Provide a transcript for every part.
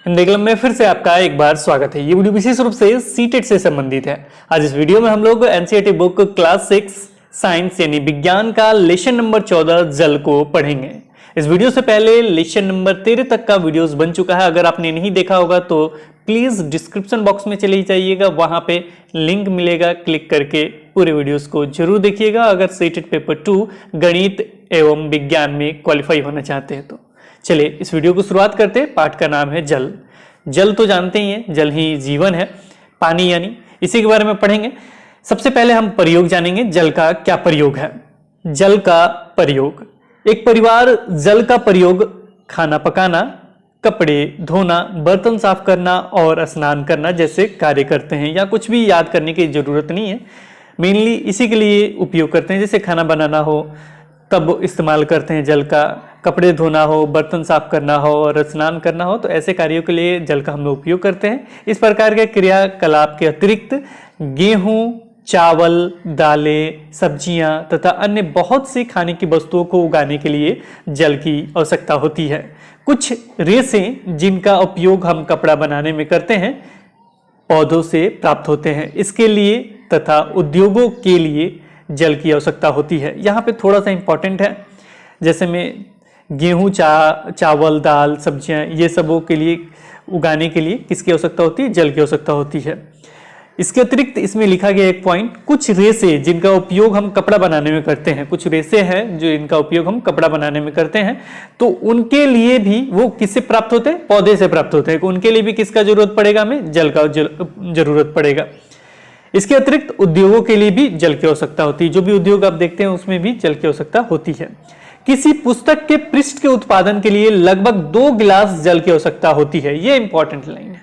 Hindi club में फिर से आपका एक बार स्वागत है। ये वीडियो विशेष रूप से सीटेट से संबंधित है। आज इस वीडियो में हम लोग एनसीईआरटी बुक क्लास 6 साइंस यानी विज्ञान का लेसन नंबर 14 जल को पढ़ेंगे। इस वीडियो से पहले लेसन नंबर 13 तक का वीडियोस बन चुका है। अगर आपने नहीं देखा होगा तो प्लीज डिस्क्रिप्शन बॉक्स में चले जाइएगा, वहां पे लिंक मिलेगा, क्लिक करके पूरे वीडियोस को जरूर देखिएगा अगर सीटेट पेपर 2 गणित एवं विज्ञान में क्वालिफाई होना चाहते हैं तो। चलिए इस वीडियो को शुरुआत करते हैं। पाठ का नाम है जल। जल तो जानते ही हैं, जल ही जीवन है, पानी यानी, इसी के बारे में पढ़ेंगे। सबसे पहले हम प्रयोग जानेंगे, जल का क्या प्रयोग है। जल का प्रयोग, एक परिवार जल का प्रयोग खाना पकाना, कपड़े धोना, बर्तन साफ करना और स्नान करना जैसे कार्य करते हैं। या कुछ भी याद करने की जरूरत नहीं है, मेनली इसी के लिए उपयोग करते हैं। जैसे खाना बनाना हो तब इस्तेमाल करते हैं जल का, कपड़े धोना हो, बर्तन साफ करना हो और स्नान करना हो तो ऐसे कार्यों के लिए जल का हम लोग उपयोग करते हैं। इस प्रकार के क्रियाकलाप के अतिरिक्त गेहूं, चावल, दालें, सब्जियां तथा अन्य बहुत सी खाने की वस्तुओं को उगाने के लिए जल की आवश्यकता होती है। कुछ रेशें जिनका उपयोग हम कपड़ा बनाने में करते हैं पौधों से प्राप्त होते हैं। इसके लिए तथा उद्योगों के लिए जल की आवश्यकता होती है। यहाँ पे थोड़ा सा इंपॉर्टेंट है, जैसे में गेहूं, चावल, दाल, सब्जियां, ये सबों के लिए उगाने के लिए किसकी आवश्यकता होती है? जल की आवश्यकता होती है। इसके अतिरिक्त इसमें लिखा गया एक पॉइंट, कुछ रेशे जिनका उपयोग हम कपड़ा बनाने में करते हैं, कुछ रेशे हैं जो इनका उपयोग हम कपड़ा बनाने में करते हैं, तो उनके लिए भी वो किससे प्राप्त होते हैं? पौधे से प्राप्त होते हैं। उनके लिए भी किसका जरूरत पड़ेगा? हमें जल का जरूरत पड़ेगा। इसके अतिरिक्त उद्योगों के लिए भी जल की आवश्यकता होती है। जो भी उद्योग आप देखते हैं उसमें भी जल की आवश्यकता होती है। किसी पुस्तक के पृष्ठ के उत्पादन के लिए लगभग 2 गिलास जल की आवश्यकता होती है। यह इंपॉर्टेंट लाइन है।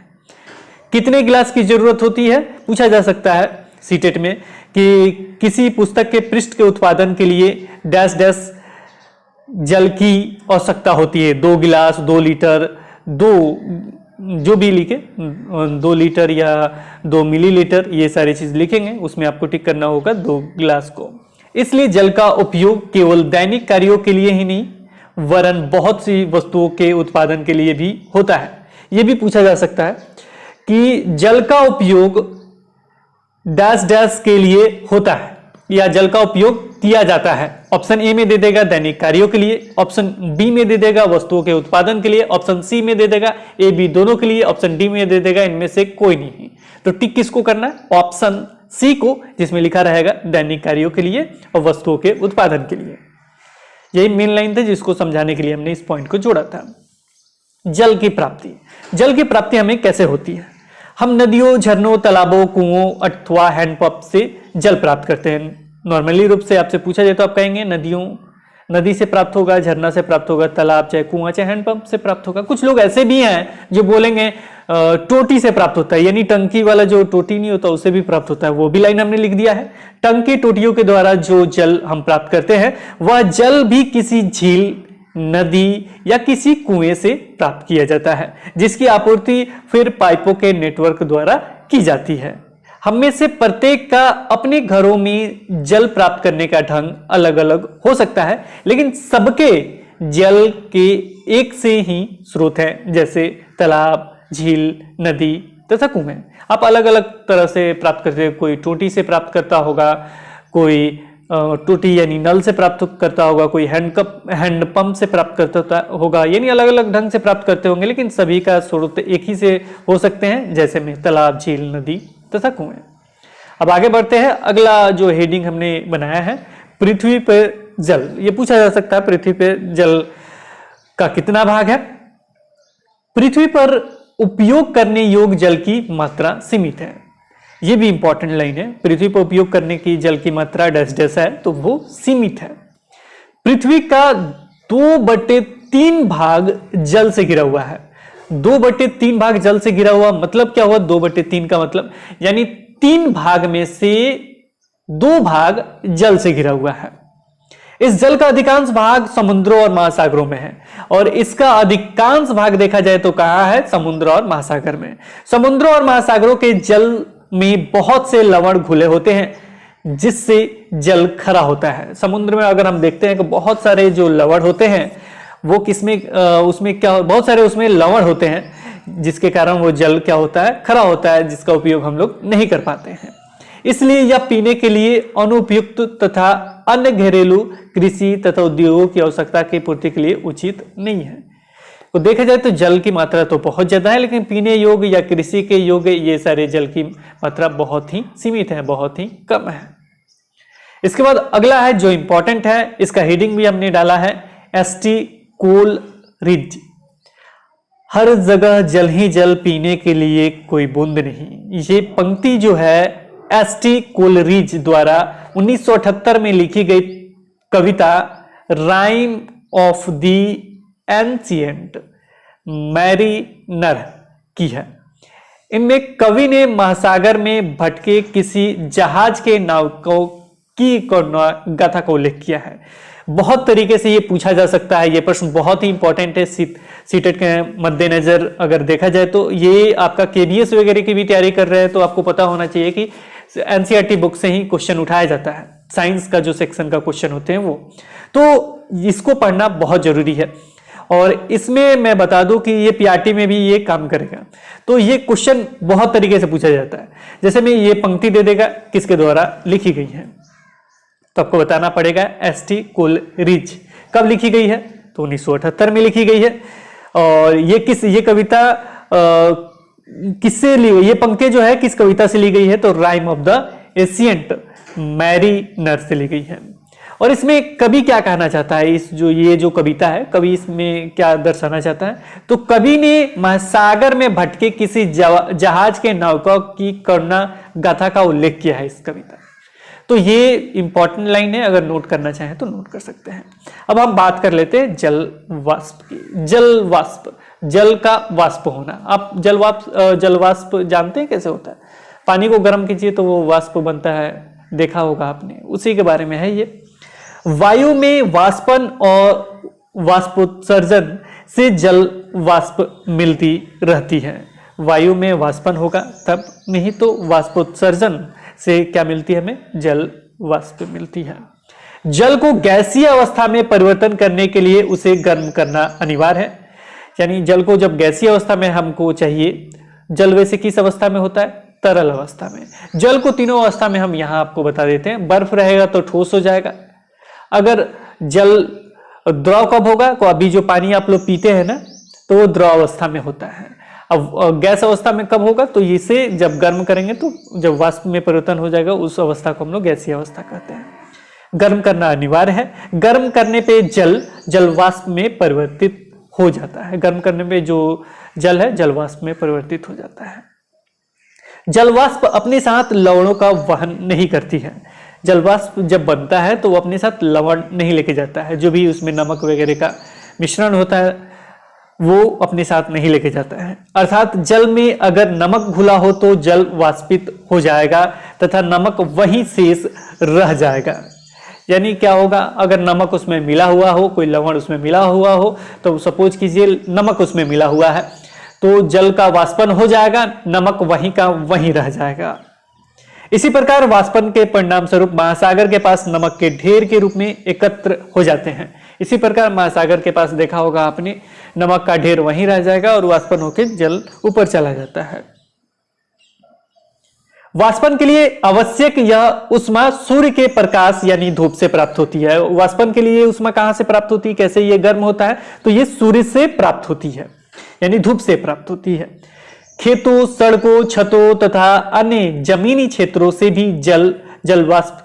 कितने गिलास की जरूरत होती है पूछा जा सकता है सीटेट में, कि किसी पुस्तक के पृष्ठ के उत्पादन के लिए डैश डैश जल की आवश्यकता होती है। 2 गिलास, 2 लीटर, 2 जो भी लिखे, 2 लीटर या 2 मिलीलीटर, ये सारी चीज लिखेंगे, उसमें आपको टिक करना होगा 2 गिलास को। इसलिए जल का उपयोग केवल दैनिक कार्यों के लिए ही नहीं वरन बहुत सी वस्तुओं के उत्पादन के लिए भी होता है। यह भी पूछा जा सकता है कि जल का उपयोग डैश डैश के लिए होता है या जल का उपयोग किया जाता है। ऑप्शन ए में दे देगा दैनिक कार्यों के लिए, ऑप्शन बी में दे देगा वस्तुओं के उत्पादन के लिए, ऑप्शन सी में दे देगा ए बी दोनों के लिए, ऑप्शन डी में दे देगा इनमें से कोई नहीं। तो टिक किसको करना है? ऑप्शन सी को, जिसमें लिखा रहेगा दैनिक कार्यों के लिए और वस्तुओं के उत्पादन के लिए। यही मेन लाइन था जिसको समझाने के लिए हमने इस पॉइंट को जोड़ा था। जल की प्राप्ति, जल की प्राप्ति हमें कैसे होती है? हम नदियों, झरनों, तालाबों, कुओं अथवा हैंडपंप से जल प्राप्त करते हैं। नॉर्मली रूप से आपसे पूछा जाए तो आप कहेंगे नदी से प्राप्त होगा, झरना से प्राप्त होगा, तालाब चाहे कुआं चाहे हैंडपंप से प्राप्त होगा। कुछ लोग ऐसे भी हैं जो बोलेंगे टोटी से प्राप्त होता है, यानी टंकी वाला जो टोटी नहीं होता उससे भी प्राप्त होता है। वो भी लाइन हमने लिख दिया है। टंकी टोटियों के द्वारा जो जल हम प्राप्त करते हैं वह जल भी किसी झील, नदी या किसी कुएं से प्राप्त किया जाता है, जिसकी आपूर्ति फिर पाइपों के नेटवर्क द्वारा की जाती है। हम में से प्रत्येक का अपने घरों में जल प्राप्त करने का ढंग अलग अलग हो सकता है, लेकिन सबके जल के एक से ही स्रोत हैं, जैसे तालाब, झील, नदी तथा कुएं। आप अलग अलग तरह से प्राप्त करते हैं। कोई टोटी से प्राप्त करता होगा, कोई टोटी यानी नल से प्राप्त करता होगा, कोई हैंडपंप से प्राप्त करता होगा, यानी अलग अलग ढंग से प्राप्त करते होंगे, लेकिन सभी का स्रोत एक ही से हो सकते हैं, जैसे में तालाब, झील, नदी तथा कुएं। अब आगे बढ़ते हैं। अगला जो हेडिंग हमने बनाया है, पृथ्वी पर जल। ये पूछा जा सकता है पृथ्वी पर जल का कितना भाग है? पृथ्वी पर उपयोग करने योग्य जल की मात्रा सीमित है। यह भी इंपॉर्टेंट लाइन है। पृथ्वी पर उपयोग करने की जल की मात्रा डैश डैश है, तो वो सीमित है। पृथ्वी का 2/3 भाग जल से घिरा हुआ है। 2/3 भाग जल से घिरा हुआ मतलब क्या हुआ? 2/3 का मतलब यानी 3 भाग में से 2 भाग जल से घिरा हुआ है। इस जल का अधिकांश भाग समुद्रों और महासागरों में है, और इसका अधिकांश भाग देखा जाए तो कहां है? समुद्र और महासागर में। समुद्रों और महासागरों के जल में बहुत से लवण घुले होते हैं, जिससे जल खरा होता है। समुद्र में अगर हम देखते हैं कि बहुत सारे जो लवण होते हैं वो किसमें उसमें क्या, बहुत सारे उसमें लवण होते हैं, जिसके कारण वो जल क्या होता है, खरा होता है, जिसका उपयोग हम लोग नहीं कर पाते हैं। इसलिए यह पीने के लिए अनुपयुक्त तथा अन्य घरेलू, कृषि तथा उद्योगों की आवश्यकता की पूर्ति के लिए उचित नहीं है। तो देखा जाए तो जल की मात्रा तो बहुत ज्यादा है, लेकिन पीने योग्य या कृषि के योग्य ये सारे जल की मात्रा बहुत ही सीमित है, बहुत ही कम है। इसके बाद अगला है जो इंपॉर्टेंट है, इसका हेडिंग भी हमने डाला है, एसटी कोलरिज। हर जगह जल ही जल, पीने के लिए कोई बूंद नहीं। ये पंक्ति जो है एसटी कोलरिज द्वारा 1978 में लिखी गई कविता राइम ऑफ द एंशिएंट मैरीनर की है। इनमें कवि ने महासागर में भटके किसी जहाज के नाविकों की गाथा का उल्लेख किया है। बहुत तरीके से ये पूछा जा सकता है, ये प्रश्न बहुत ही इंपॉर्टेंट है सीटेट के मद्देनजर अगर देखा जाए तो। ये आपका केबीएस वगैरह की भी तैयारी कर रहे हैं तो आपको पता होना चाहिए कि एनसीईआरटी बुक से ही क्वेश्चन उठाया जाता है, साइंस का जो सेक्शन का क्वेश्चन होते हैं वो, तो इसको पढ़ना बहुत जरूरी है। और इसमें मैं बता दूं कि ये पीआरटी में भी ये काम करेगा। तो ये क्वेश्चन बहुत तरीके से पूछा जाता है। जैसे मैं ये पंक्ति दे देगा किसके द्वारा लिखी गई है, तो आपको बताना पड़ेगा एसटी कोलरिज कब लिखी गई है, तो 1978 में लिखी गई है। और ये कविता किससे ली गई, ये पंक्ति जो है किस कविता से ली गई है, तो राइम ऑफ द एशिएंट मैरीनर से ली गई है। और इसमें कवि क्या कहना चाहता है, ये जो कविता है, कवि इसमें क्या दर्शाना चाहता है, तो कवि ने महासागर में भटके किसी जहाज के नाविकों की करुणा गाथा का उल्लेख किया है इस कविता। तो ये इंपॉर्टेंट लाइन है, अगर नोट करना चाहें तो नोट कर सकते हैं। अब हम बात कर लेते हैं जल वाष्प की। जल वाष्प, जल का वाष्प होना। आप जल वाष्प जानते हैं कैसे होता है? पानी को गर्म कीजिए तो वो वाष्प बनता है, देखा होगा आपने, उसी के बारे में है ये। वायु में वाष्पन और वाष्पोत्सर्जन से जल वाष्प मिलती रहती है। वायु में वाष्पन होगा तब, नहीं तो वाष्पोत्सर्जन से क्या मिलती है हमें, जल वाष्प मिलती है। जल को गैसीय अवस्था में परिवर्तन करने के लिए उसे गर्म करना अनिवार्य है। यानी जल को जब गैसीय अवस्था में हमको चाहिए, जल वैसे किस अवस्था में होता है, तरल अवस्था में। जल को तीनों अवस्था में हम यहां आपको बता देते हैं। बर्फ रहेगा तो ठोस हो जाएगा। अगर जल द्रव कब होगा, तो अभी जो पानी आप लोग पीते हैं ना, तो वो द्रव अवस्था में होता है। अब गैस अवस्था में कब होगा, तो इसे जब गर्म करेंगे तो जब वाष्प में परिवर्तन हो जाएगा, उस अवस्था को हम लोग गैसीय अवस्था कहते हैं। गर्म करना अनिवार्य है। गर्म करने पे जल वाष्प में परिवर्तित हो जाता है। गर्म करने पे जो जल है जल वाष्प में परिवर्तित हो जाता है। जल वाष्प अपने साथ लवणों का वहन नहीं करती है। जल वाष्प जब बनता है तो वो अपने साथ लवण नहीं लेके जाता है। जो भी उसमें नमक वगैरह का मिश्रण होता है वो अपने साथ नहीं लेके जाता है। अर्थात जल में अगर नमक घुला हो तो जल वाष्पित हो जाएगा तथा नमक वहीं शेष रह जाएगा। यानी क्या होगा, अगर नमक उसमें मिला हुआ हो, कोई लवण उसमें मिला हुआ हो, तो सपोज कीजिए नमक उसमें मिला हुआ है, तो जल का वाष्पन हो जाएगा, नमक वहीं का वहीं रह जाएगा। इसी प्रकार वाष्पन के परिणाम स्वरूप महासागर के पास नमक के ढेर के रूप में एकत्र हो जाते हैं। इसी प्रकार महासागर के पास देखा होगा आपने, नमक का ढेर वहीं रह जाएगा और वाष्पन होकर जल ऊपर चला जाता है। वाष्पन के लिए आवश्यक यह उष्मा सूर्य के प्रकाश यानी धूप से प्राप्त होती है। वाष्पन के लिए उष्मा कहां से प्राप्त होती है, कैसे ये गर्म होता है, तो ये सूर्य से प्राप्त होती है, यानी धूप से प्राप्त होती है। खेतों, सड़कों, छतों तथा अन्य जमीनी क्षेत्रों से भी जल वाष्प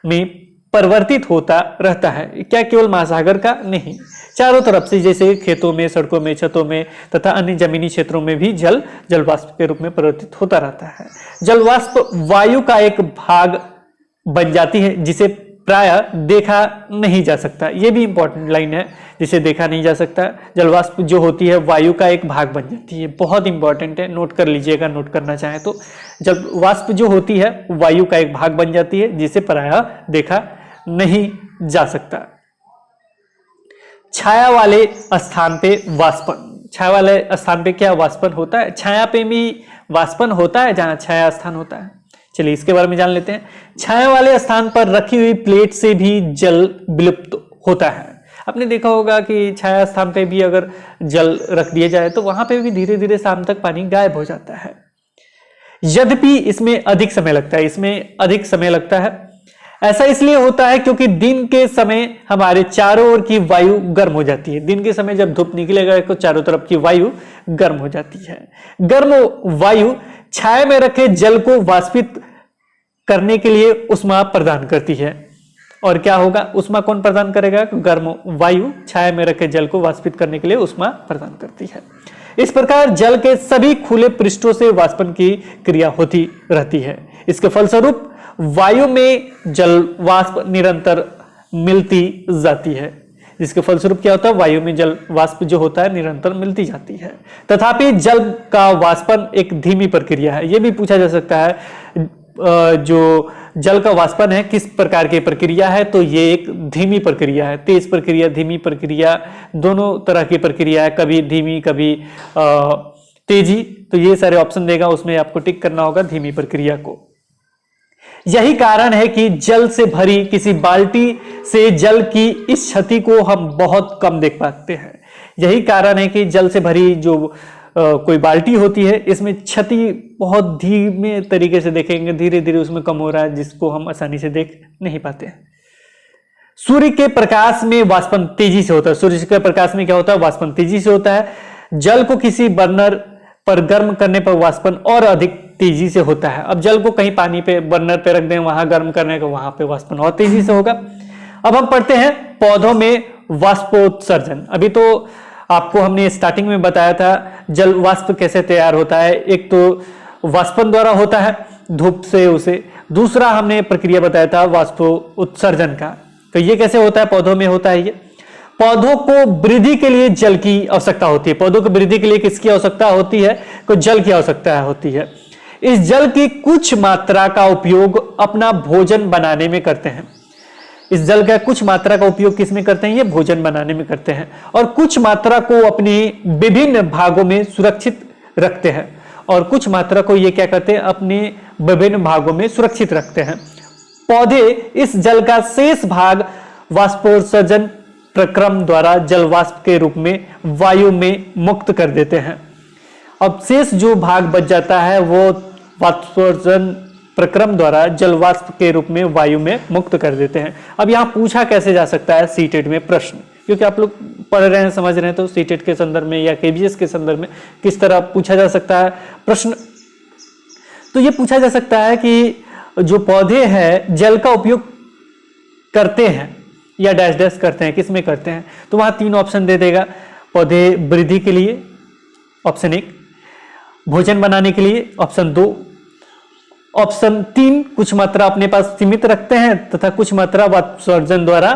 में परिवर्तित होता रहता है। क्या केवल महासागर का नहीं, चारों तरफ से, जैसे खेतों में, सड़कों में, छतों में तथा अन्य जमीनी क्षेत्रों में भी जल वाष्प के रूप में परिवर्तित होता रहता है। जल वाष्प वायु का एक भाग बन जाती है जिसे प्रायः देखा नहीं जा सकता। यह भी इंपॉर्टेंट लाइन है, जिसे देखा नहीं जा सकता। जल वाष्प जो होती है वायु का एक भाग बन जाती है, बहुत इंपॉर्टेंट है, नोट कर लीजिएगा, नोट करना चाहे तो। जल वाष्प जो होती है वायु का एक भाग बन जाती है जिसे प्रायः देखा नहीं जा सकता। छाया वाले स्थान पे वाष्पन, छाया वाले स्थान पे क्या वाष्पन होता है, छाया पे भी वाष्पन होता है जहां छाया स्थान होता है। चलिए इसके बारे में जान लेते हैं। छाया वाले स्थान पर रखी हुई प्लेट से भी जल विलुप्त होता है। आपने देखा होगा कि छाया स्थान पे भी अगर जल रख दिया जाए तो वहां पे भी धीरे धीरे शाम तक पानी गायब हो जाता है। यद्यपि इसमें अधिक समय लगता है। ऐसा इसलिए होता है क्योंकि दिन के समय हमारे चारों ओर की वायु गर्म हो जाती है। दिन के समय जब धूप निकलेगा तो चारों तरफ की वायु गर्म हो जाती है। गर्म वायु छाया में रखे जल को वाष्पित करने के लिए ऊष्मा प्रदान करती है। और क्या होगा, ऊष्मा कौन प्रदान करेगा? गर्म वायु छाया में रखे जल को वाष्पित करने के लिए ऊष्मा प्रदान करती है। इस प्रकार जल के सभी खुले पृष्ठों से वाष्पन की क्रिया होती रहती है। इसके फलस्वरूप वायु में जल वाष्प निरंतर मिलती जाती है। जिसके फलस्वरूप क्या होता है, वायु में जल वाष्प जो होता है निरंतर मिलती जाती है। तथापि जल का वाष्पन एक धीमी प्रक्रिया है। यह भी पूछा जा सकता है जो जल का वाष्पन है किस प्रकार की प्रक्रिया है, तो ये एक धीमी प्रक्रिया है। तेज प्रक्रिया, धीमी प्रक्रिया, दोनों तरह की प्रक्रिया है, कभी धीमी कभी तेजी। तो ये सारे ऑप्शन देगा, उसमें आपको टिक करना होगा धीमी प्रक्रिया को। यही कारण है कि जल से भरी किसी बाल्टी से जल की इस क्षति को हम बहुत कम देख पाते हैं। यही कारण है कि जल से भरी जो कोई बाल्टी होती है इसमें क्षति बहुत धीमे तरीके से देखेंगे, धीरे धीरे उसमें कम हो रहा है, जिसको हम आसानी से देख नहीं पाते हैं। सूर्य के प्रकाश में वाष्पन तेजी से होता है। सूर्य के प्रकाश में क्या होता है, वाष्पन तेजी से होता है। जल को किसी बर्नर पर गर्म करने पर वाष्पन और अधिक तेजी से होता है। अब जल को कहीं पानी पे बर्नर पे रख दें, वहां गर्म करने का, वहां पे वाष्पन और तेजी से होगा। अब हम पढ़ते हैं पौधों में वाष्पोत्सर्जन। अभी तो आपको हमने स्टार्टिंग में बताया था जल वाष्प कैसे तैयार होता है। एक तो वाष्पन द्वारा होता है धूप से उसे, दूसरा हमने प्रक्रिया बताया था वाष्पोत्सर्जन का। तो ये कैसे होता है, पौधों में होता है। ये पौधों को वृद्धि के लिए जल की आवश्यकता होती है। पौधों को वृद्धि के लिए किसकी आवश्यकता होती है, तो जल की आवश्यकता होती है। इस जल की कुछ मात्रा का उपयोग अपना भोजन बनाने में करते हैं। इस जल का कुछ मात्रा का उपयोग किसमें करते हैं, ये भोजन बनाने में करते हैं। और कुछ मात्रा को अपने विभिन्न भागों में सुरक्षित रखते हैं। और कुछ मात्रा को ये क्या करते हैं, अपने विभिन्न भागों में सुरक्षित रखते हैं। पौधे इस जल का शेष भाग वाष्पोत्सर्जन प्रक्रम द्वारा जल वाष्प के रूप में वायु में मुक्त कर देते हैं। अब शेष जो भाग बच जाता है वो वाष्पोत्सर्जन प्रक्रम द्वारा जल वाष्प के रूप में वायु में मुक्त कर देते हैं। अब यहां पूछा कैसे जा सकता है सीटेट में प्रश्न, क्योंकि आप लोग पढ़ रहे हैं, समझ रहे हैं, तो सीटेट के संदर्भ में या केबीएस के संदर्भ में किस तरह पूछा जा सकता है प्रश्न। तो ये पूछा जा सकता है कि जो पौधे हैं जल का उपयोग करते हैं या डैश डैश करते हैं, किस में करते हैं, तो वहां 3 ऑप्शन दे देगा। पौधे वृद्धि के लिए ऑप्शन 1, भोजन बनाने के लिए ऑप्शन 2, ऑप्शन 3 कुछ मात्रा अपने पास सीमित रखते हैं तथा कुछ मात्रा वाष्पोत्सर्जन द्वारा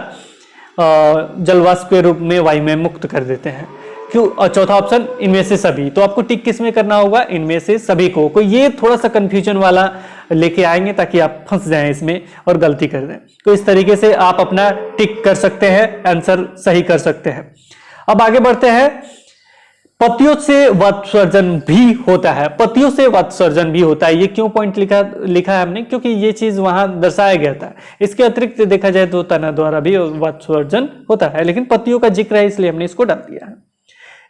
जल वाष्प के रूप में वायु में मुक्त कर देते हैं। क्यों? और चौथा ऑप्शन इनमें से सभी। तो आपको टिक किस में करना होगा, इनमें से सभी को। कोई ये थोड़ा सा कंफ्यूजन वाला लेके आएंगे ताकि आप फंस जाएं इसमें और गलती कर दें। तो इस तरीके से आप अपना टिक कर सकते हैं, आंसर सही कर सकते हैं। अब आगे बढ़ते हैं। पत्तियों से वाष्पोत्सर्जन भी होता है। पत्तियों से वाष्पोत्सर्जन भी होता है। ये क्यों पॉइंट लिखा है हमने, क्योंकि ये चीज वहां दर्शाया गया था। इसके अतिरिक्त देखा जाए तो तना द्वारा भी वाष्पोत्सर्जन होता है, लेकिन पत्तियों का जिक्र है इसलिए हमने इसको डाल दिया है।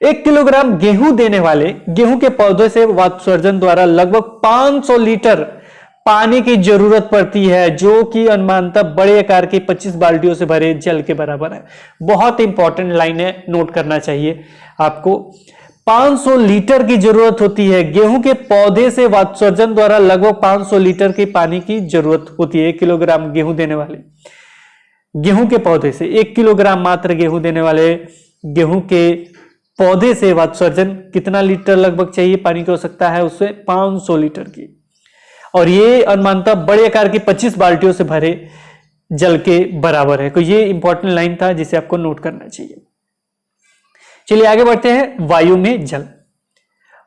1 किलोग्राम गेहूं देने वाले गेहूं के पौधे से वाष्पोत्सर्जन द्वारा लगभग 500 लीटर पानी की जरूरत पड़ती है, जो कि अनुमानतः बड़े आकार की 25 बाल्टियों से भरे जल के बराबर है। बहुत इंपॉर्टेंट लाइन है, नोट करना चाहिए आपको। 500 लीटर की जरूरत होती है। गेहूं के पौधे से वाष्पोत्सर्जन द्वारा लगभग 500 लीटर की पानी की जरूरत होती है। 1 किलोग्राम गेहूं देने वाले गेहूं के पौधे से 1 किलोग्राम मात्र गेहूं देने वाले गेहूं के पौधे से वाष्पोत्सर्जन कितना लीटर लगभग चाहिए पानी की आवश्यकता है, उससे 500 लीटर की। और ये अनुमानतः बड़े आकार की 25 बाल्टियों से भरे जल के बराबर है। तो ये इंपॉर्टेंट लाइन था जिसे आपको नोट करना चाहिए। चलिए आगे बढ़ते हैं। वायु में जल।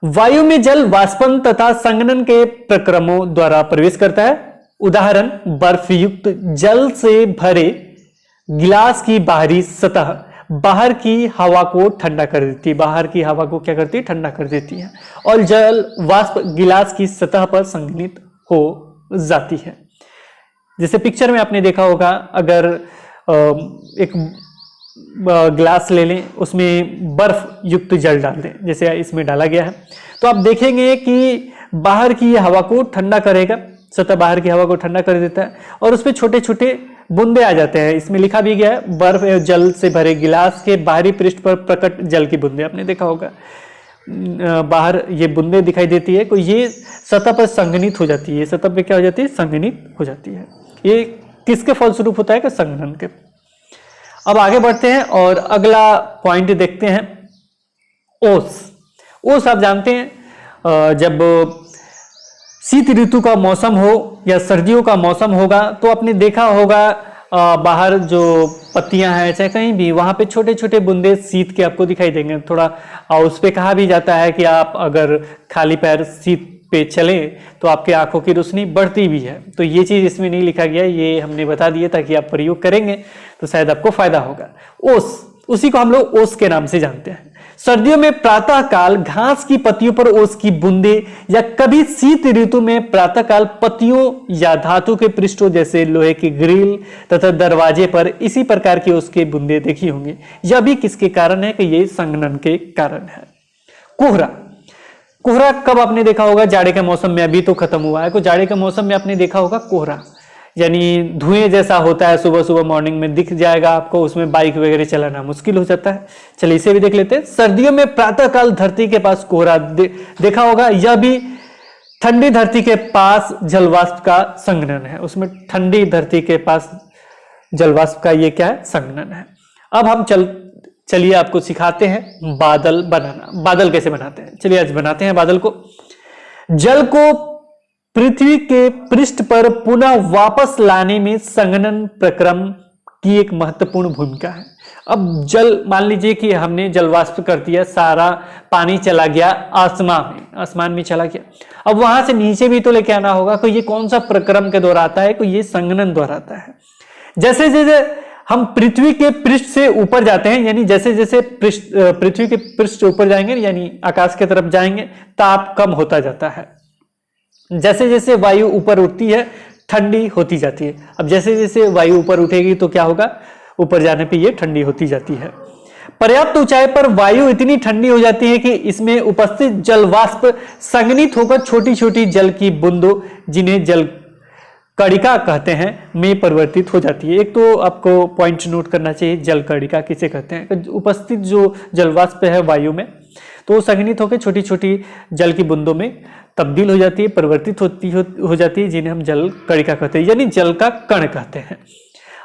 वायु में जल वाष्पन तथा संघनन के प्रक्रमों द्वारा प्रवेश करता है। उदाहरण, बर्फ युक्त जल से भरे गिलास की बाहरी सतह बाहर की हवा को ठंडा कर देती है। बाहर की हवा को क्या करती है, ठंडा कर देती है। और जल वाष्प गिलास की सतह पर संघनित हो जाती है। जैसे पिक्चर में आपने देखा होगा, अगर एक ग्लास ले लें, उसमें बर्फ युक्त जल डाल दें जैसे इसमें डाला गया है, तो आप देखेंगे कि बाहर की ये हवा को ठंडा करेगा, सतह बाहर की हवा को ठंडा कर देता है और उसमें छोटे छोटे बूंदे आ जाते हैं। इसमें लिखा भी गया है बर्फ एवं जल से भरे गिलास के बाहरी पृष्ठ पर प्रकट जल की बूंदे। आपने देखा होगा बाहर ये बूंदे दिखाई देती है, तो ये सतह पर संघनित हो जाती है, सतह पे क्या हो जाती है, संघनित हो जाती है। ये किसके फलस्वरूप होता है कि संघनन के। अब आगे बढ़ते हैं और अगला पॉइंट देखते हैं, ओस। ओस आप जानते हैं जब शीत ऋतु का मौसम हो या सर्दियों का मौसम होगा तो आपने देखा होगा बाहर जो पत्तियां हैं चाहे कहीं भी, वहां पे छोटे छोटे बूंदे शीत के आपको दिखाई देंगे थोड़ा। उस पे कहा भी जाता है कि आप अगर खाली पैर शीत पे चलें तो आपकी आंखों की रोशनी बढ़ती भी है। तो ये चीज इसमें नहीं लिखा गया, ये हमने बता दिया ताकि आप प्रयोग करेंगे तो शायद आपको फायदा होगा। ओस, उसी को हम लोग ओस के नाम से जानते हैं। सर्दियों में प्रातः काल घास की पत्तियों पर ओस की बूंदे या कभी शीत ऋतु में प्रातः काल पत्तियों या धातु के पृष्ठों जैसे लोहे की ग्रिल तथा दरवाजे पर इसी प्रकार की ओस की बूंदे देखी होंगी। यह भी किसके कारण है कि ये संघनन के कारण है। कोहरा, कोहरा कब आपने देखा होगा, जाड़े के मौसम में, अभी तो खत्म हुआ है, तो जाड़े के मौसम में आपने देखा होगा कोहरा, यानी धुएं जैसा होता है, सुबह सुबह मॉर्निंग में दिख जाएगा आपको, उसमें बाइक वगैरह चलाना मुश्किल हो जाता है। चलिए इसे भी देख लेते हैं। सर्दियों में प्रातःकाल धरती के पास कोहरा देखा होगा, यह भी ठंडी धरती के पास जलवाष्प का संघनन है। उसमें ठंडी धरती के पास जलवाष्प का ये क्या है, संघनन है। अब हम चलिए आपको सिखाते हैं बादल बनाना। बादल कैसे बनाते हैं, चलिए आज बनाते हैं बादल को। जल को पृथ्वी के पृष्ठ पर पुनः वापस लाने में संघनन प्रक्रम की एक महत्वपूर्ण भूमिका है। अब जल, मान लीजिए कि हमने जलवाष्प कर दिया, सारा पानी चला गया आसमान में चला गया, अब वहां से नीचे भी तो लेके आना होगा। तो ये कौन सा प्रक्रम के द्वारा आता है, तो ये संघनन द्वारा आता है। जैसे जैसे हम पृथ्वी के पृष्ठ से ऊपर जाते हैं, यानी जैसे जैसे पृथ्वी के पृष्ठ से ऊपर जाएंगे, यानी आकाश की तरफ जाएंगे, ताप कम होता जाता है। जैसे जैसे वायु ऊपर उठती है ठंडी होती जाती है। अब जैसे जैसे वायु ऊपर उठेगी तो क्या होगा, ऊपर जाने पे ये ठंडी होती जाती है। पर्याप्त ऊंचाई पर वायु इतनी ठंडी हो जाती है कि इसमें उपस्थित जल वाष्प संघनित होकर छोटी छोटी जल की बूंदों, जिन्हें जल कणिका कहते हैं, में परिवर्तित हो जाती है। एक तो आपको पॉइंट नोट करना चाहिए, जल कणिका किसे कहते हैं। उपस्थित जो जलवाष्प है वायु में, तो वो संघनित होकर छोटी छोटी जल की बूंदों में तब्दील हो जाती है, परिवर्तित हो जाती है, जिन्हें हम जल कणिका कहते हैं, यानी जल का कण कहते हैं।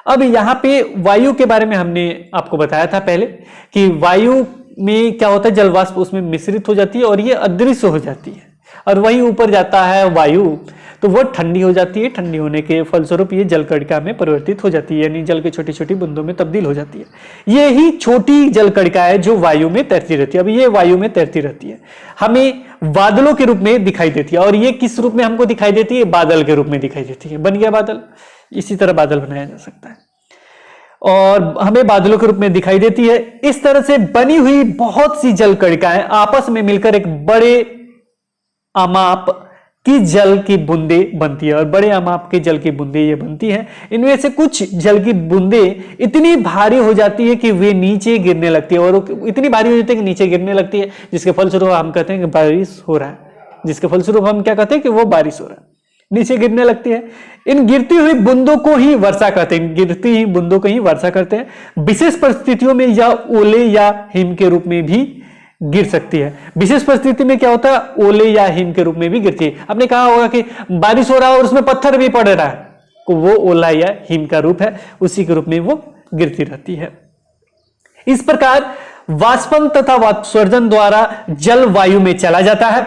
अब यहाँ पे वायु के बारे में हमने आपको बताया था पहले कि वायु में क्या होता है, जलवाष्प उसमें मिश्रित हो जाती है और ये अदृश्य हो जाती है, और वही ऊपर जाता है वायु तो वो ठंडी हो जाती है। ठंडी होने के फलस्वरूप ये जल कणिका में परिवर्तित हो जाती है, यानी जल की छोटी छोटी बूंदों में तब्दील हो जाती है। ये ही छोटी जल कणिका है जो वायु में तैरती रहती है। अब ये वायु में तैरती रहती है, हमें बादलों के रूप में दिखाई देती है। और ये किस रूप में हमको दिखाई देती है, बादल के रूप में दिखाई देती है। बन गया बादल, इसी तरह बादल बनाया जा सकता है और हमें बादलों के रूप में दिखाई देती है। इस तरह से बनी हुई बहुत सी जल कणिकाएं आपस में मिलकर एक बड़े अमाप की जल की बूंदे बनती है, और बड़े अमाप की जल की बूंदे ये बनती है। इनमें से कुछ जल की बूंदे इतनी भारी हो जाती है कि वे नीचे गिरने लगती है, और इतनी भारी हो जाती है कि नीचे गिरने लगती है, जिसके फलस्वरूप हम कहते हैं कि बारिश हो रहा है। जिसके फलस्वरूप हम क्या कहते हैं कि वो बारिश हो रहा है, नीचे गिरने लगती है। इन गिरती हुई बूंदों को ही वर्षा कहते हैं, गिरती हुई बूंदों को ही वर्षा करते हैं। विशेष परिस्थितियों में यह ओले या हिम के रूप में भी गिर सकती है। विशेष परिस्थिति में क्या होता है, ओले या हिम के रूप में भी गिरती है। आपने कहा होगा कि बारिश हो रहा है और उसमें पत्थर भी पड़ रहा है, तो वो ओला या हिम का रूप है, उसी के रूप में वो गिरती रहती है। इस प्रकार वाष्पन तथा वाष्पोत्सर्जन द्वारा जल वायु में चला जाता है,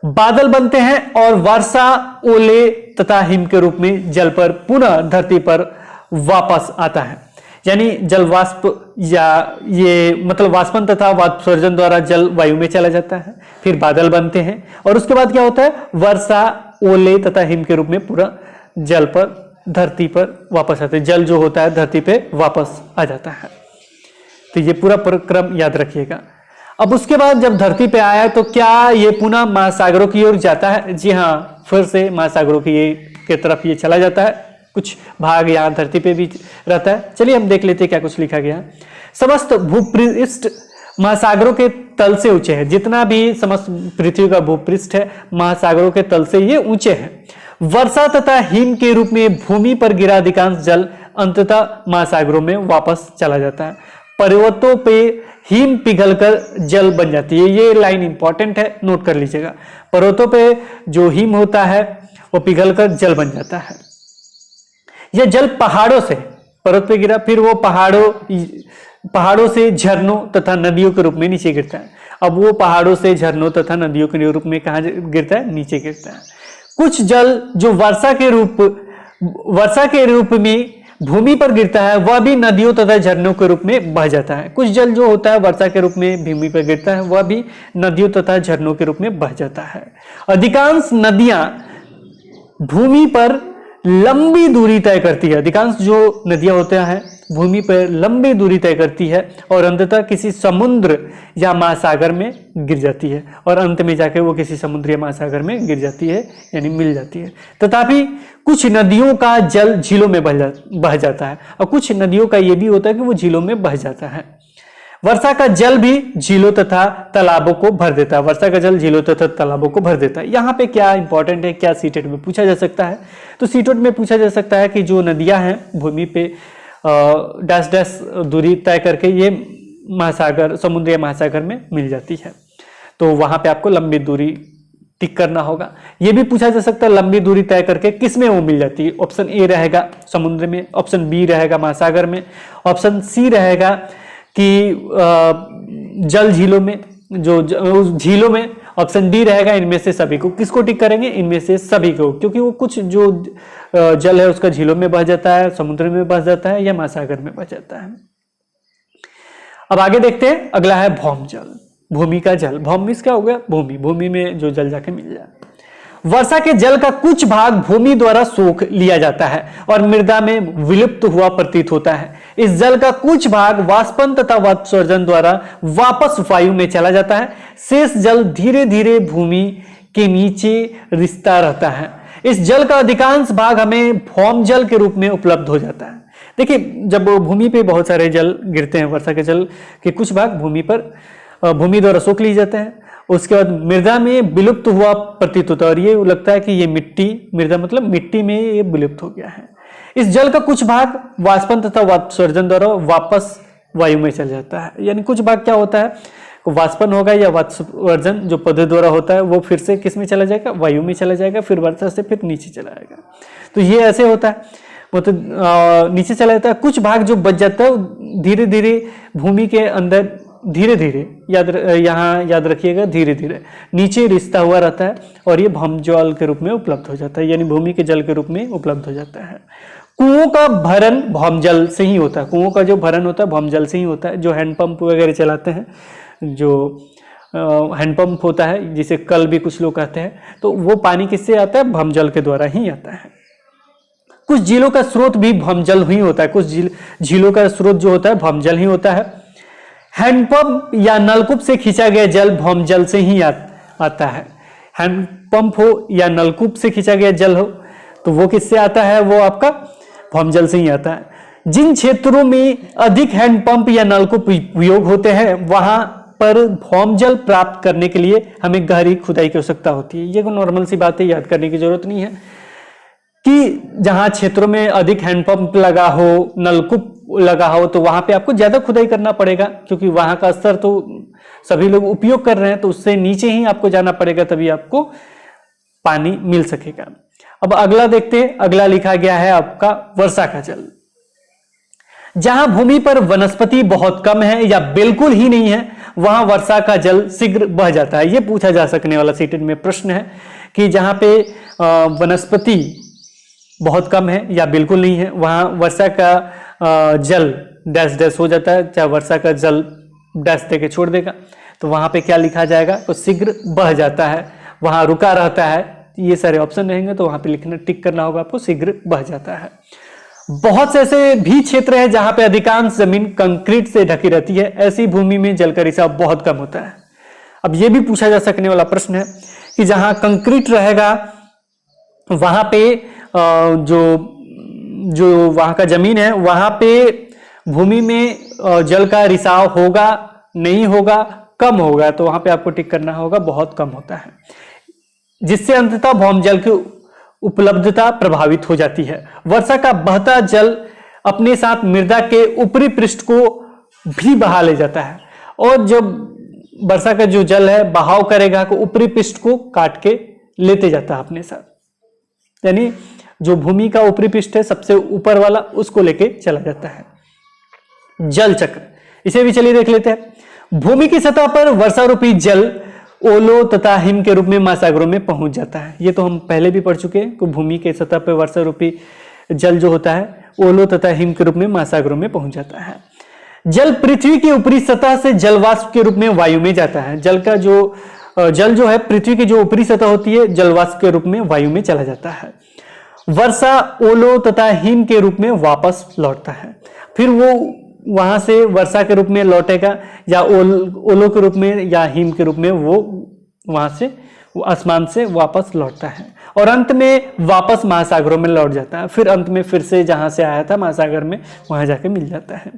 बादल बनते हैं और वर्षा ओले तथा हिम के रूप में जल पर पुनः धरती पर वापस आता है। यानी जल वाष्प या ये मतलब वाष्पन तथा वाष्पोत्सर्जन द्वारा जल वायु में चला जाता है, फिर बादल बनते हैं और उसके बाद क्या होता है, वर्षा ओले तथा हिम के रूप में पूरा जल पर धरती पर वापस आते हैं। जल जो होता है धरती पे वापस आ जाता है। तो ये पूरा क्रम याद रखिएगा। अब उसके बाद जब धरती पे आया तो क्या ये पुनः महासागरों की ओर जाता है? जी हाँ, फिर से महासागरों की तरफ ये चला जाता है। कुछ भाग यहाँ धरती पे भी रहता है। चलिए हम देख लेते हैं क्या कुछ लिखा गया है। समस्त भूपृष्ठ महासागरों के तल से ऊंचे है। जितना भी समस्त पृथ्वी का भूपृष्ठ है महासागरों के तल से ये ऊंचे हैं। वर्षा तथा हिम के रूप में भूमि पर गिरा अधिकांश जल अंततः महासागरों में वापस चला जाता है। पर्वतों पे हिम पिघलकर जल बन जाती है। ये लाइन इंपॉर्टेंट है, नोट कर लीजिएगा। पर्वतों पे जो हिम होता है वो पिघलकर जल बन जाता है। यह जल पहाड़ों से पर्वत पे गिरा, फिर वो पहाड़ों से झरनों तथा नदियों के रूप में नीचे गिरता है। अब वो पहाड़ों से झरनों तथा नदियों के रूप में कहाँ गिरता है? नीचे गिरता है। कुछ जल जो वर्षा के रूप में भूमि पर गिरता है वह भी नदियों तथा झरनों के रूप में बह जाता है। कुछ जल जो होता है वर्षा के रूप में भूमि पर गिरता है वह भी नदियों तथा झरनों के रूप में बह जाता है। अधिकांश नदियां भूमि पर लंबी दूरी तय करती है। अधिकांश जो नदियां होते हैं भूमि पर लंबी दूरी तय करती है और अंततः किसी समुद्र या महासागर में गिर जाती है, और अंत में जाकर वो किसी समुद्र या महासागर में गिर जाती है, यानी मिल जाती है। तथापि कुछ नदियों का जल झीलों में बह जाता है, और कुछ नदियों का ये भी होता है कि वो झीलों में बह जाता है। वर्षा का जल भी झीलों तथा तालाबों को भर देता है। वर्षा का जल झीलों तथा तालाबों को भर देता है। यहाँ पे क्या इंपॉर्टेंट है, क्या सीटेट में पूछा जा सकता है? तो सीटेट में पूछा जा सकता है कि जो नदियां हैं भूमि पे डैश डैश दूरी तय करके ये महासागर, समुद्र या महासागर में मिल जाती है, तो वहां पे आपको लंबी दूरी टिक करना होगा। ये भी पूछा जा सकता है लंबी दूरी तय करके किस में वो मिल जाती है। ऑप्शन ए रहेगा समुद्र में, ऑप्शन बी रहेगा महासागर में, ऑप्शन सी रहेगा कि जल झीलों में, जो झीलों में, ऑप्शन डी रहेगा इनमें से सभी को। किसको टिक करेंगे? इनमें से सभी को, क्योंकि वो कुछ जो जल है उसका झीलों में बह जाता है, समुद्र में बह जाता है या महासागर में बह जाता है। अब आगे देखते हैं, अगला है भौम जल, भूमि का जल। भौम मीन्स क्या हो गया? भूमि, भूमि में जो जल जाके मिल जाए। वर्षा के जल का कुछ भाग भूमि द्वारा सोख लिया जाता है और मृदा में विलुप्त हुआ प्रतीत होता है। इस जल का कुछ भाग वाष्पन तथा वाष्पोत्सर्जन द्वारा वापस वायु में चला जाता है। शेष जल धीरे धीरे भूमि के नीचे रिसता रहता है। इस जल का अधिकांश भाग हमें भौम जल के रूप में उपलब्ध हो जाता है। देखिए, जब भूमि पे बहुत सारे जल गिरते हैं, वर्षा के जल के कुछ भाग भूमि द्वारा सोख लिए जाते हैं, उसके बाद मृदा में विलुप्त हुआ प्रतीत होता है, और ये लगता है कि ये मृदा मतलब मिट्टी में ये विलुप्त हो गया है। इस जल का कुछ भाग वाष्पन तथा वाष्पोत्सर्जन द्वारा वापस वायु में चल जाता है। यानी कुछ भाग क्या होता है, वाष्पन होगा या वाष्पोत्सर्जन जो पौधे द्वारा होता है वो फिर से किस में चला जाएगा? वायु में चला जाएगा, फिर वर्षा से फिर नीचे चला जाएगा। तो ये ऐसे होता है, वो तो नीचे चला जाता है। कुछ भाग जो बच जाता है धीरे धीरे भूमि के अंदर, धीरे धीरे यहाँ याद रखिएगा, धीरे धीरे नीचे रिश्ता हुआ रहता है और ये भौम जल के रूप में उपलब्ध हो जाता है, यानी भूमि के जल के रूप में उपलब्ध हो जाता है। कुओं का भरण भौम जल से ही होता है। कुओं का जो भरण होता है भौम जल से ही होता है। जो हैंडपंप वगैरह चलाते हैं, जो हैंडपंप होता है जिसे कल भी कुछ लोग कहते हैं, तो वो पानी किससे आता है? भौम जल के द्वारा ही आता है। कुछ झीलों का स्रोत भी भौम जल ही होता है। कुछ झीलों का स्रोत जो होता है भौम जल ही होता है। हैंडपंप या नलकूप से खींचा गया जल भौम जल से ही आता है। हैंडपंप हो या नलकूप से खींचा गया जल हो तो वो किससे आता है? वो आपका भौम जल से ही आता है। जिन क्षेत्रों में अधिक हैंडपंप या नलकूप उपयोग होते हैं वहां पर भौम जल प्राप्त करने के लिए हमें गहरी खुदाई की आवश्यकता होती है। ये कोई नॉर्मल सी बात है, याद करने की जरूरत नहीं है कि जहां क्षेत्रों में अधिक हैंडपंप लगा हो, नलकूप लगा हो, तो वहां पे आपको ज्यादा खुदाई करना पड़ेगा, क्योंकि वहां का स्तर तो सभी लोग उपयोग कर रहे हैं, तो उससे नीचे ही आपको जाना पड़ेगा, तभी आपको पानी मिल सकेगा। अब अगला देखते हैं। अगला लिखा गया है आपका वर्षा का जल। जहां भूमि पर वनस्पति बहुत कम है या बिल्कुल ही नहीं है वहां वर्षा का जल शीघ्र बह जाता है। यह पूछा जा सकने वाला सीटेट में प्रश्न है कि जहां पे वनस्पति बहुत कम है या बिल्कुल नहीं है वहां वर्षा का जल डैश डैश हो जाता है, चाहे वर्षा का जल डैश देके छोड़ देगा, तो वहां पे क्या लिखा जाएगा? तो शीघ्र बह जाता है, वहां रुका रहता है। ये सारे ऑप्शन रहेंगे तो वहां पे लिखना, टिक करना होगा आपको, शीघ्र बह जाता है। बहुत से ऐसे भी क्षेत्र है जहां पे अधिकांश जमीन कंक्रीट से ढकी रहती है। ऐसी भूमि में जल का रिसाव बहुत कम होता है। अब यह भी पूछा जा सकने वाला प्रश्न है कि जहां कंक्रीट रहेगा वहां पे जो जो वहां का जमीन है वहां पे भूमि में जल का रिसाव होगा, नहीं होगा, कम होगा, तो वहां पे आपको टिक करना होगा बहुत कम होता है, जिससे अंततः भौम जल की उपलब्धता प्रभावित हो जाती है। वर्षा का बहता जल अपने साथ मृदा के ऊपरी पृष्ठ को भी बहा ले जाता है, और जब वर्षा का जो जल है बहाव करेगा तो ऊपरी पृष्ठ को काट के लेते जाता है अपने साथ, यानी जो भूमि का ऊपरी पृष्ठ है सबसे ऊपर वाला उसको लेके चला जाता है। जल चक्र, इसे भी चलिए देख लेते हैं। भूमि की सतह पर वर्षा रूपी जल ओलों तथा हिम के रूप में महासागरों में पहुंच जाता है। ये तो हम पहले भी पढ़ चुके हैं कि भूमि के सतह पर वर्षा रूपी जल जो होता है ओलों तथा हिम के रूप में महासागरों में पहुंच जाता है। जल पृथ्वी की ऊपरी सतह से जलवाष्प के रूप में वायु में जाता है। जल जो है पृथ्वी की जो ऊपरी सतह होती है जलवाष्प के रूप में वायु में चला जाता है। वर्षा ओलों तथा हिम के रूप में वापस लौटता है, फिर वो वहां से वर्षा के रूप में लौटेगा या ओलों के रूप में या हिम के रूप में वो वहां से आसमान से वापस लौटता है, और अंत में वापस महासागरों में लौट जाता है। फिर अंत में फिर से जहां से आया था महासागर में वहां जाके मिल जाता है।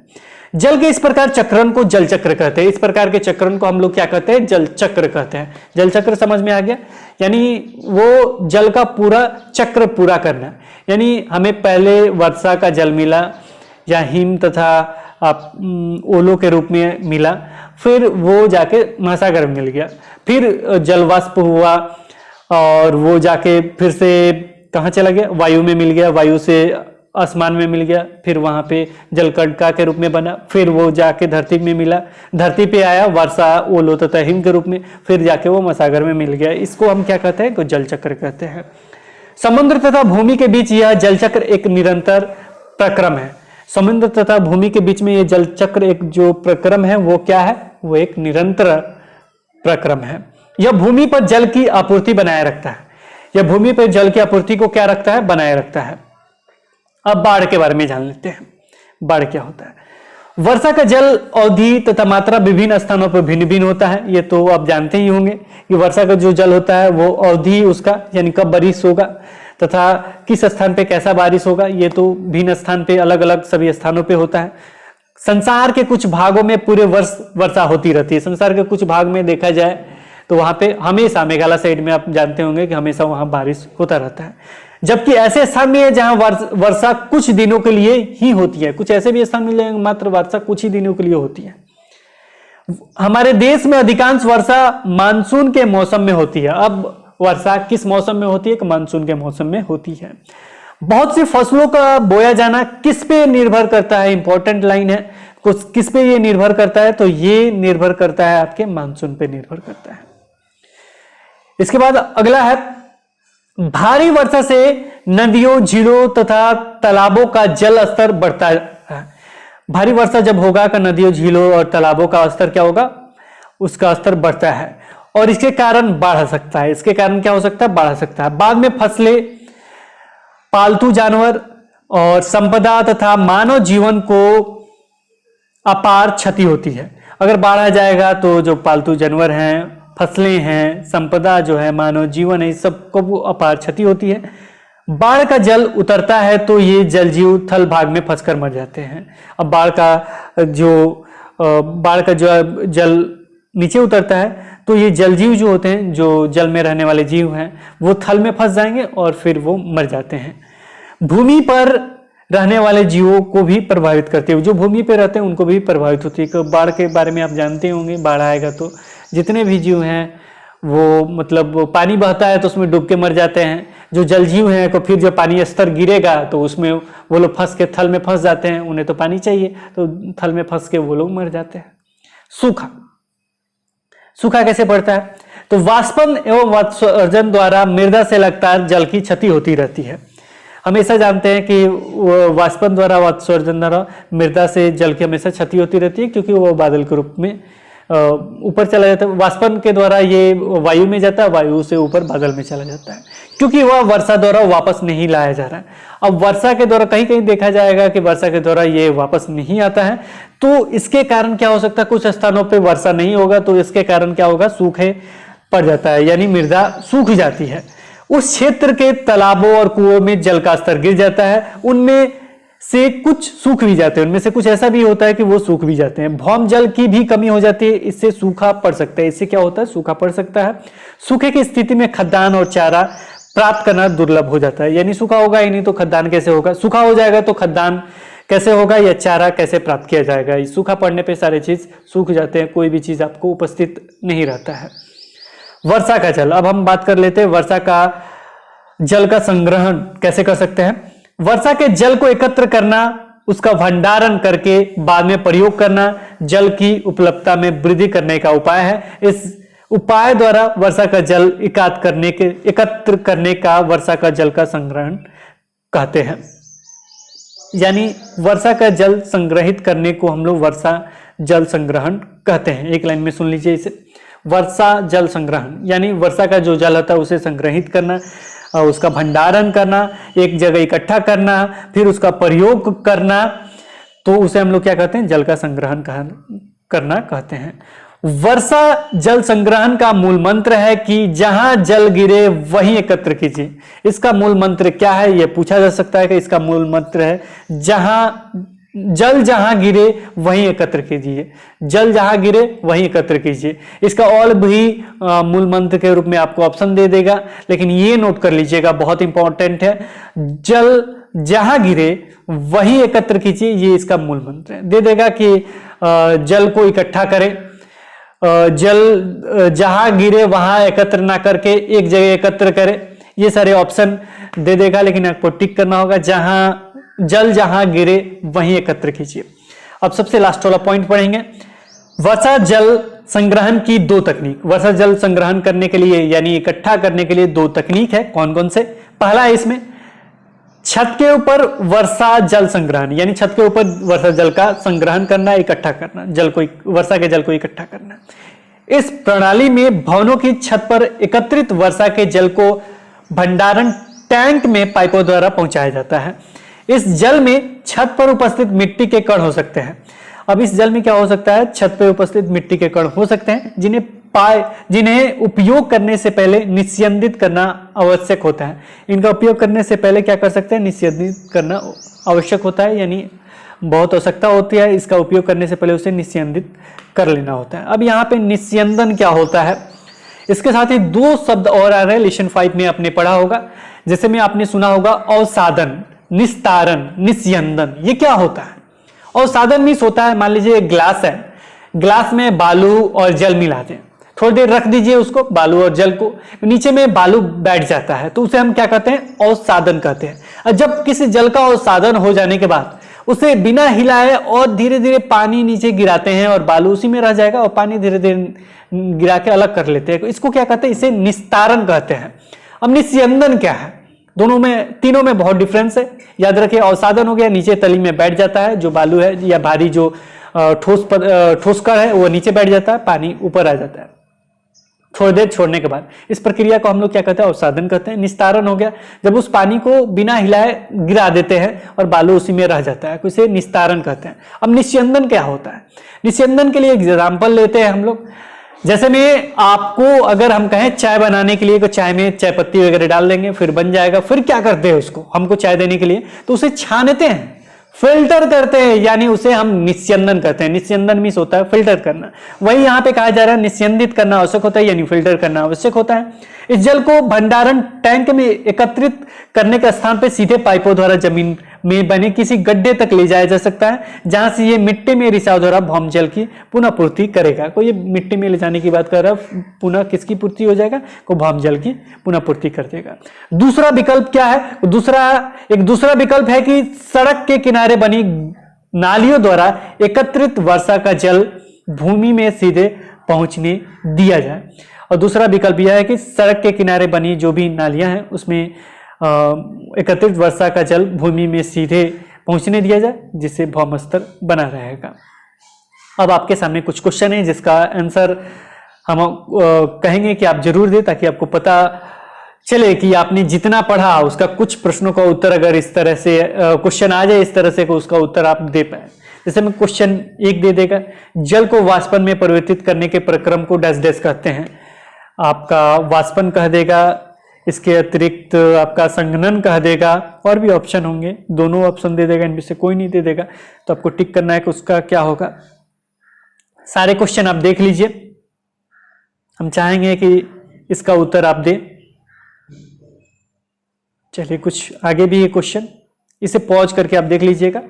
जल के इस प्रकार चक्रण को जल चक्र कहते हैं। इस प्रकार के चक्रण को हम लोग क्या कहते हैं? जल चक्र कहते हैं। जल चक्र समझ में आ गया, यानी वो जल का पूरा चक्र पूरा करना, यानी हमें पहले वर्षा का जल मिला या हिम तथा ओलों के रूप में मिला, फिर वो जाके महासागर में मिल गया, फिर जलवाष्प हुआ और वो जाके फिर से कहाँ चला गया? वायु में मिल गया, वायु से आसमान में मिल गया, फिर वहां पे जलकणिका के रूप में बना, फिर वो जाके धरती में मिला, धरती पे आया वर्षा ओलों तथा हिम के रूप में, फिर जाके वो महासागर में मिल गया। इसको हम क्या कहते हैं? जल चक्र कहते हैं। समुद्र तथा भूमि के बीच यह जल चक्र एक निरंतर प्रक्रम है। समुद्र तथा भूमि के बीच में ये जल चक्र एक जो प्रक्रम है वो क्या है? वो एक निरंतर प्रक्रम है। यह भूमि पर जल की आपूर्ति बनाए रखता है। यह भूमि पर जल की आपूर्ति को क्या रखता है? बनाए रखता है। अब बाढ़ के बारे में जान लेते हैं। बाढ़ क्या होता है? वर्षा का जल अवधि तथा मात्रा विभिन्न स्थानों पर भिन्न भिन्न होता है। ये तो आप जानते ही होंगे कि वर्षा का जो जल होता है वो अवधि उसका यानी कब बारिश होगा तथा किस स्थान पे कैसा बारिश होगा, ये तो भिन्न स्थान पे अलग अलग सभी स्थानों पे होता है। संसार के कुछ भागों में पूरे वर्ष वर्षा होती रहती है। संसार के कुछ भाग में देखा जाए तो वहां पे हमेशा मेघालय साइड में आप जानते होंगे कि हमेशा वहां बारिश होता रहता है, जबकि ऐसे स्थान में है जहां वर्षा कुछ दिनों के लिए ही होती है। कुछ ऐसे भी स्थान मिल जाएंगे मात्र वर्षा कुछ ही दिनों के लिए होती है। हमारे देश में अधिकांश वर्षा मानसून के मौसम में होती है। अब वर्षा किस मौसम में होती है? कि मानसून के मौसम में होती है। बहुत सी फसलों का बोया जाना किस पे निर्भर करता है? इंपॉर्टेंट लाइन है, किस पे ये निर्भर करता है? तो ये निर्भर करता है आपके मानसून पे निर्भर करता है। इसके बाद अगला है, भारी वर्षा से नदियों, झीलों तथा तालाबों का जल स्तर बढ़ता है। भारी वर्षा जब होगा का नदियों, झीलों और तालाबों का स्तर क्या होगा? उसका स्तर बढ़ता है, और इसके कारण बाढ़ आ सकता है। इसके कारण क्या हो सकता है? बाढ़ आ सकता है। बाद में फसलें, पालतू जानवर और संपदा तथा मानव जीवन को अपार क्षति होती है। अगर बाढ़ आ जाएगा तो जो पालतू जानवर हैं, फसलें हैं, संपदा जो है, मानव जीवन है, इस सबको अपार क्षति होती है। बाढ़ का जल उतरता है तो ये जलजीव थल भाग में फंसकर मर जाते हैं। अब बाढ़ का जो जल नीचे उतरता है तो ये जलजीव जो होते हैं, जो जल में रहने वाले जीव हैं, वो थल में फंस जाएंगे और फिर वो मर जाते हैं। भूमि पर रहने वाले जीवों को भी प्रभावित करते हैं। जो भूमि पर रहते हैं उनको भी प्रभावित होती है। बाढ़ के बारे में आप जानते होंगे, बाढ़ आएगा तो जितने भी जीव हैं वो मतलब पानी बहता है तो उसमें डूब के मर जाते हैं। जो जल जीव हैं तो फिर जब पानी स्तर गिरेगा तो उसमें वो लोग फंस के थल में फंस जाते हैं। उन्हें तो पानी चाहिए तो थल में फंस के वो लोग मर जाते हैं। सूखा कैसे पड़ता है? तो वाष्पन एवं वात्सर्जन द्वारा मृदा से लगातार जल की क्षति होती रहती है। हमेशा जानते हैं कि वाष्पन द्वारा, वात्सर्जन द्वारा मृदा से जल की हमेशा क्षति होती रहती है, क्योंकि वो बादल के रूप में ऊपर चला जाता है। वाष्पन के द्वारा ये वायु में जाता है, वायु से ऊपर बादल में चला जाता है, क्योंकि वह वर्षा द्वारा वापस नहीं लाया जा रहा है। अब वर्षा के द्वारा कहीं कहीं देखा जाएगा कि वर्षा के द्वारा ये वापस नहीं आता है, तो इसके कारण क्या हो सकता है? कुछ स्थानों पे वर्षा नहीं होगा तो इसके कारण क्या होगा? सूखे पड़ जाता है, यानी मृदा सूख जाती है। उस क्षेत्र के तालाबों और कुओं में जल का स्तर गिर जाता है, उनमें से कुछ सूख भी जाते हैं, उनमें से कुछ ऐसा भी होता है कि वो सूख भी जाते हैं। भौम जल की भी कमी हो जाती है, इससे सूखा पड़ सकता है। इससे क्या होता है? सूखा पड़ सकता है। सूखे की स्थिति में खाद्यान्न और चारा प्राप्त करना दुर्लभ हो जाता है। यानी सूखा होगा ही नहीं तो खाद्यान्न कैसे होगा? सूखा हो जाएगा तो खाद्यान्न कैसे होगा या चारा कैसे प्राप्त किया जाएगा? सूखा पड़ने पे सारे चीज सूख जाते हैं, कोई भी चीज आपको उपस्थित नहीं रहता है। वर्षा का जल, अब हम बात कर लेते हैं वर्षा का जल का संग्रहण कैसे कर सकते हैं। वर्षा के जल को एकत्र करना, उसका भंडारण करके बाद में प्रयोग करना जल की उपलब्धता में वृद्धि करने का उपाय है। इस उपाय द्वारा वर्षा का जल एकत्र करने का वर्षा का जल का संग्रहण कहते हैं। यानी वर्षा का जल संग्रहित करने को हम लोग वर्षा जल संग्रहण कहते हैं। एक लाइन में सुन लीजिए इसे, वर्षा जल संग्रहण यानी वर्षा का जो जल होता है उसे संग्रहित करना, उसका भंडारण करना, एक जगह इकट्ठा करना, फिर उसका प्रयोग करना, तो उसे हम लोग क्या कहते हैं? जल का संग्रहण करना कहते हैं। वर्षा जल संग्रहण का मूल मंत्र है कि जहां जल गिरे वहीं एकत्र कीजिए। इसका मूल मंत्र क्या है? यह पूछा जा सकता है कि इसका मूल मंत्र है जल जहां गिरे वहीं एकत्र कीजिए। जल जहां गिरे वहीं एकत्र कीजिए। इसका और भी मूल मंत्र के रूप में आपको ऑप्शन दे देगा, लेकिन ये नोट कर लीजिएगा, बहुत इंपॉर्टेंट है। जल जहां गिरे वहीं एकत्र कीजिए, ये इसका मूल मंत्र है। दे देगा कि जल को इकट्ठा करें, जल जहां गिरे वहां एकत्र ना करके एक जगह एकत्र करें, ये सारे ऑप्शन दे देगा, लेकिन आपको टिक करना होगा जल जहां गिरे वहीं एकत्र कीजिए। अब सबसे लास्ट वाला पॉइंट पढ़ेंगे, वर्षा जल संग्रहण की दो तकनीक। वर्षा जल संग्रहण करने के लिए यानी इकट्ठा करने के लिए दो तकनीक है। कौन कौन से? पहला है इसमें छत के ऊपर वर्षा जल संग्रहण, यानी छत के ऊपर वर्षा जल का संग्रहण करना, इकट्ठा करना, वर्षा के जल को इकट्ठा करना। इस प्रणाली में भवनों की छत पर एकत्रित वर्षा के जल को भंडारण टैंक में पाइपों द्वारा पहुंचाया जाता है। इस जल में छत पर उपस्थित मिट्टी के कण हो सकते हैं। अब इस जल में क्या हो सकता है? छत पर उपस्थित मिट्टी के कण हो सकते हैं, जिन्हें उपयोग करने से पहले निस्यंदित करना आवश्यक होता है। इनका उपयोग करने से पहले क्या कर सकते हैं? निस्यंदित करना आवश्यक होता है, यानी बहुत आवश्यकता होती है। इसका उपयोग करने से पहले उसे निस्यंदित कर लेना होता है। अब यहाँ पे निस्यंदन क्या होता है? इसके साथ ही दो शब्द और आ रहे हैं, लेसन 5 में आपने पढ़ा होगा, जैसे में आपने सुना होगा अवसादन, निस्तारण, निस्यंदन। ये क्या होता है? अवसादन मीन्स होता है, मान लीजिए एक ग्लास है, ग्लास में बालू और जल मिलाते हैं, थोड़ी देर रख दीजिए उसको, बालू और जल को, नीचे में बालू बैठ जाता है, तो उसे हम क्या कहते हैं? अवसादन कहते हैं। और जब किसी जल का अवसादन हो जाने के बाद उसे बिना हिलाए और धीरे धीरे पानी नीचे गिराते हैं और बालू उसी में रह जाएगा और पानी धीरे धीरे गिरा के अलग कर लेते हैं, इसको क्या कहते हैं? इसे निस्तारण कहते हैं। अब निस्यंदन क्या है? दोनों में, तीनों में बहुत डिफरेंस है। याद रखिए, अवसादन हो गया नीचे तली में बैठ जाता है, जो बालू है या भारी जो ठोस कण है वो नीचे बैठ जाता है, पानी ऊपर आ जाता है थोड़ी देर छोड़ने के बाद। इस प्रक्रिया को हम लोग क्या कहते हैं? अवसादन कहते हैं। निस्तारण हो गया जब उस पानी को बिना हिलाए गिरा देते हैं और बालू उसी में रह जाता है, इसे निस्तारण कहते हैं। अब निस्यंदन क्या होता है? निस्यंदन के लिए एग्जाम्पल लेते हैं हम लोग। जैसे में आपको अगर हम कहें चाय बनाने के लिए, तो चाय में चाय पत्ती वगैरह डाल देंगे, फिर बन जाएगा। फिर क्या करते हैं उसको, हमको चाय देने के लिए, तो उसे छानते हैं, फिल्टर करते हैं, यानी उसे हम निस्यंदन कहते हैं। निस्यंदन मीन्स होता है फिल्टर करना। वही यहाँ पे कहा जा रहा है निस्यंदित करना आवश्यक होता है, यानी फिल्टर करना आवश्यक होता है। इस जल को भंडारण टैंक में एकत्रित करने के स्थान पे सीधे पाइपों द्वारा जमीन में बने किसी गड्ढे तक ले जाया जा सकता है, जहां से ये मिट्टी में रिसाव द्वारा भौम जल की पुनः पूर्ति करेगा। को ये मिट्टी में ले जाने की बात कर रहा है, पुनः किसकी पूर्ति हो जाएगा? को भौम जल की पुनः पूर्ति कर देगा। दूसरा विकल्प क्या है? एक दूसरा विकल्प है कि सड़क के किनारे बनी नालियों द्वारा एकत्रित वर्षा का जल भूमि में सीधे पहुंचने दिया जाए। और दूसरा विकल्प यह है कि सड़क के किनारे बनी जो भी नालियां हैं उसमें एकत्रित वर्षा का जल भूमि में सीधे पहुंचने दिया जाए, जिससे भौम स्तर बना रहेगा। अब आपके सामने कुछ क्वेश्चन है जिसका आंसर हम कहेंगे कि आप जरूर दें, ताकि आपको पता चले कि आपने जितना पढ़ा उसका कुछ प्रश्नों का उत्तर अगर इस तरह से क्वेश्चन आ जाए इस तरह से, उसका उत्तर आप दे पाए। जैसे मैं क्वेश्चन 1 दे देगा, जल को वाष्पन में परिवर्तित करने के प्रक्रम को डैश डैश कहते हैं। आपका वाष्पन कह देगा इसके अतिरिक्त आपका संघनन कह देगा, और भी ऑप्शन होंगे, दोनों ऑप्शन दे देगा, इनमें से कोई नहीं दे देगा, तो आपको टिक करना है कि उसका क्या होगा। सारे क्वेश्चन आप देख लीजिए, हम चाहेंगे कि इसका उत्तर आप दें। चलिए कुछ आगे भी है क्वेश्चन, इसे पॉज करके आप देख लीजिएगा।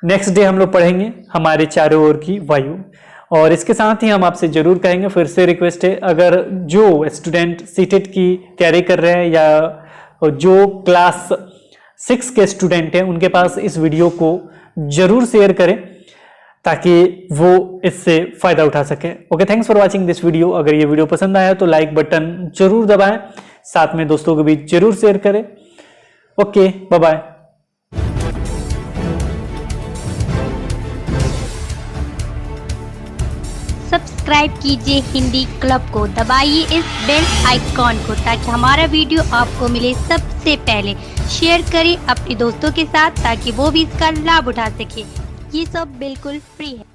नेक्स्ट डे हम लोग पढ़ेंगे हमारे चारों ओर की वायु, और इसके साथ ही हम आपसे जरूर कहेंगे, फिर से रिक्वेस्ट है, अगर जो स्टूडेंट सीटेट की तैयारी कर रहे हैं या जो क्लास 6 के स्टूडेंट हैं, उनके पास इस वीडियो को जरूर शेयर करें ताकि वो इससे फायदा उठा सके। Okay, thanks for watching this video. अगर ये वीडियो पसंद आया तो लाइक बटन जरूर दबाएं, साथ में दोस्तों के बीच जरूर शेयर करें। Okay, bye bye. सब्सक्राइब कीजिए हिंदी क्लब को, दबाइए इस बेल आइकॉन को ताकि हमारा वीडियो आपको मिले सबसे पहले। शेयर करें अपने दोस्तों के साथ ताकि वो भी इसका लाभ उठा सके। ये सब बिल्कुल फ्री है।